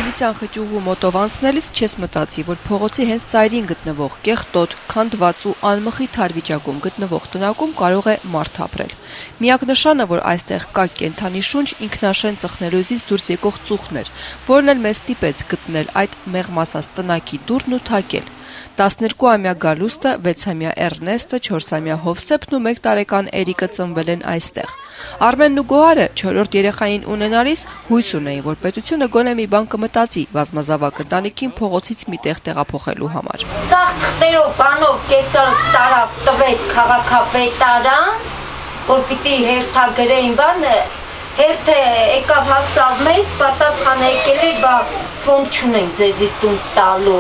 Հովսեփ-Հովսեփ-Կիլիսյան խճուղու մոտով անցնելիս չես մտածի, որ փողոցի հենց ծայրին գտնվող կեղտոտ, քանդված ու անմխիթար վիճակում գտնվող տնակում կարող է մարդ ապրել։ Միակ նշանը, որ այստեղ կա կենդանի շունչ, ինքնաշեն ծխնելույզից դուրս եկող ծուխն էր, որն էլ մեզ ստիպեց գտնել այդ մեղմասած տնակի դուռն ու թակել։ 12-ամյա Գալուստը, 6-ամյա Էռնեստը, 4-ամյա Հովսեփն ու 1 տարեկան Էրիկը ծնվել են այստեղ։ Արմենն ու Գոհարը 4-րդ երեխային ունենալիս հույս ունեին, որ պետությունը գոնե մի բան կմտածի բազմազավակ ընտանիքին փողոցից մի տեղ տեղափոխելու համար։ Սա թղթերով, բանով կեսրալս տարավ տվեց քաղաքապետարան, որ պիտի հերթագրեին բանը, հերթե եկավ հասավ մեզ, պատասխանը եկել էր, բա ֆոնդ չունենք ձեզի տուն տալու։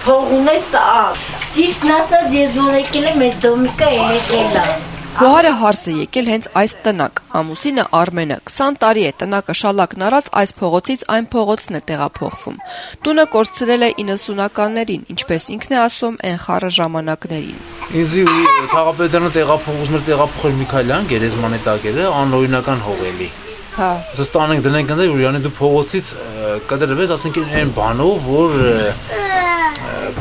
Փող ունես ար։ Ճիշտն ասած, ես որ եկել եմ, ես Դոմիկա եկել եմ։ Գոհարը հարս է եկել հենց այս տնակ, ամուսինը Արմենը 20 տարի է տնակը շալակն առած այս փողոցից այն փողոցն է տեղափոխվում։ Տունը կորցրել է 90-ականներին, ինչպես ինքն է ասում, այն խառը ժամանակներին։ Ինձ քաղաքապետարանը տեղափոխել Միքայելյան, Գերեզմանի տակերը, անօրինական հողելի։ Հա։ Ասես տանենք դնենք ընդ որ յանի դու փողոցից կտրվես, ասենք այն բանով, որ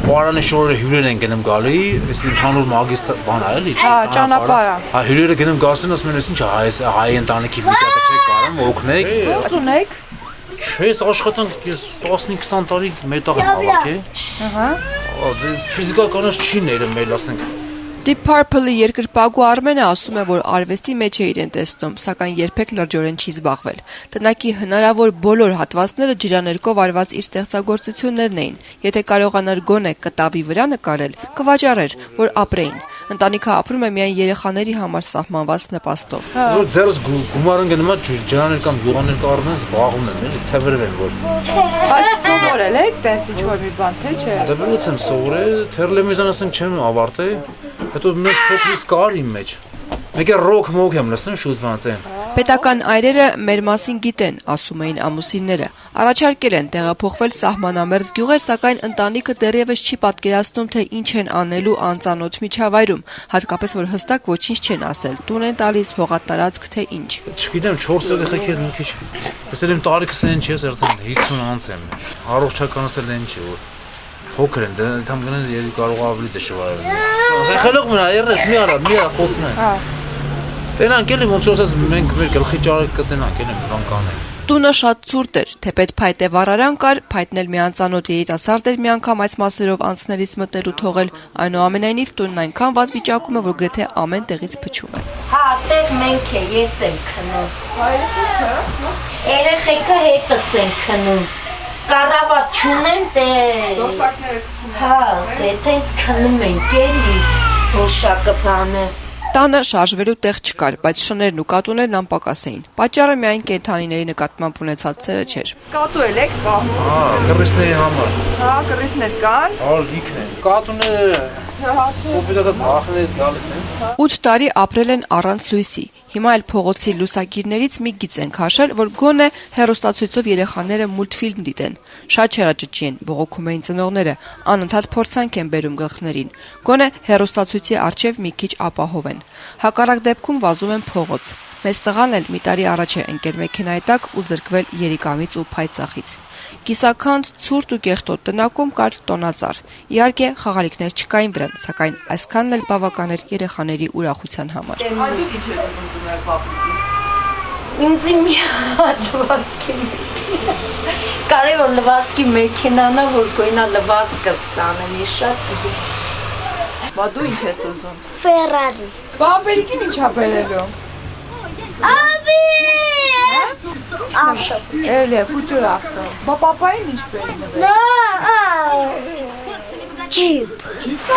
Պարանի շորերը հյուրեր են գնում գալի, այս ընդհանուր մագիստ բան է էլի։ Հա, ճանապարհ։ Հա, հյուրերը գնում գալսեն, ասում են, ինչ է, հայ ընտանիքի վիճակը չեք կարում, օգնեք։ Ո՞ց ունեք։ Չէ, աշխատանք ես 15-20 տարի մետաղ եմ հավաքել։ Ահա։ Դե ֆիզիկականից չի ներմել, ասենք։ Deep Purple-ի երկրպագու Արմենը ասում է, որ արվեստի մեջ է իրեն տեսնում, սակայն երբեք լրջորեն չի զբաղվել։ Տնակի հնարավոր բոլոր հատվածները ջրաներկով արված իր ստեղծագործություններն էին։ Եթե կարողանար գոնե կտավի վրա նկարել, կվաճառեր, որ ապրեին։ Ընտանիքը ապրում է միայն երեխաների համար սահմանված նպաստով։ Որ ձերս գումարն գնում է ջրաներ կամ յուղաներ առնեն, զբաղվում եմ, էլի ցևրվեն որ։ Բայց սովորել եք, տենց ինչ որ մի բան, թե չէ։ Դե ո՞նց եմ սովորել, թերլեմիզան ասեմ չեմ ավարտել, հետո մեծ փոքրից կար իմ մեջ։ Մեկը ռոք մոք եմ լսում շուտ վանցեն։ Պետական այրերը մեր մասին գիտեն, ասում էին ամուսինները։ Առաջարկել են տեղափոխվել սահմանամերձ գյուղեր, սակայն ընտանիքը դեռևս չի պատկերացնում, թե ինչ են անելու անծանոթ միջավայրում, հատկապես որ հստակ ոչինչ չեն ասել, տուն են տալիս, հողատարածք, թե ինչ։ Չգիտեմ, 4 երեխեք են մի քիչ։ Տեսել եմ տարիքս են չի, արդեն 50 անց եմ։ Առողջականս էլ են չի որ փոքր են, դա մգնեն երբ կարող ավելի դժվար է։ Խելոք մնա, երես մի արա խոսում են։ Հա։ Տենանք էլի ոնց որ ասած մենք մեր գլխի ճարը կտնանք էլի բան կանենք։ Տունը շատ ցուրտ էր, թեպետ փայտե վառարան կար, փայտն էլ մի անծանոթ երիտասարդ էր մի անգամ այս մասերով անցնելիս մտել ու թողել, այնուամենայնիվ տունն այնքան վատ վիճակում է, որ գրեթե ամեն տեղից փչում է։ Հա, տեղ մենք է, ես եմ քնում։ Երեխեքը հետս են քնում։ Կառավատ չունեմ, դե դոշակները քցում են։ Հա, դե տենց քնում ենք էլի դոշակը բանը։ Տանը շարժվելու տեղ չկար, բայց շներն ու կատուներն անպակաս էին։ Պատճառը միայն կենդանիների նկատմամբ ունեցած սերը չէր։ Կատու եք պահում։ Հա, կռիսների համար։ Հա, կռիսներ կան։ Ալիքն են։ Կատուները օպերատորից հախնես գալիս են։ 8 տարի ապրել են առանց լույսի։ Հիմա էլ փողոցի լուսագիրներից մի գիծ են քաշել, որ գոնե հեռուստացույցով երեխաները մուլտֆիլմ դիտեն։ Շատ չարաճճի են, բողոքում էին ծնողները, անընդհատ փորձանք են բերում գլխներին։ Գոնե հեռուստացույցի առջև մի քիչ ապահով են։ Հակառակ դեպքում վազում են փողոց։ Մեծ տղան էլ մի տարի առաջ է ընկել մեքենայի տակ ու զրկվել երիկամից ու փայծախից։ Կիսաքանդ, ցուրտ ու կեղտոտ տնակում կար տոնածառ։ Իհարկե, խաղալիքներ չկային վրան, սակայն այսքանն էլ բավական էր երեխաների ուրախության համար։ Դու ինչ ես ուզում ծնել պապիկից։ Ինձ մի հատ լվասկի։ Կարևոր լվասկի մեքենան է, որ գոյնա լվասկը սանեմ, շատ գիտի։ Բա դու ինչ ես ուզում։ Ֆերարի։ Պապիկին ինչ ա բերելու։ Աբի։ Ավտո։ Էլի, փուճուր ավտո։ Բա պապային ինչ բերել է։ Դա։ Ջիպ։ Ջիպ։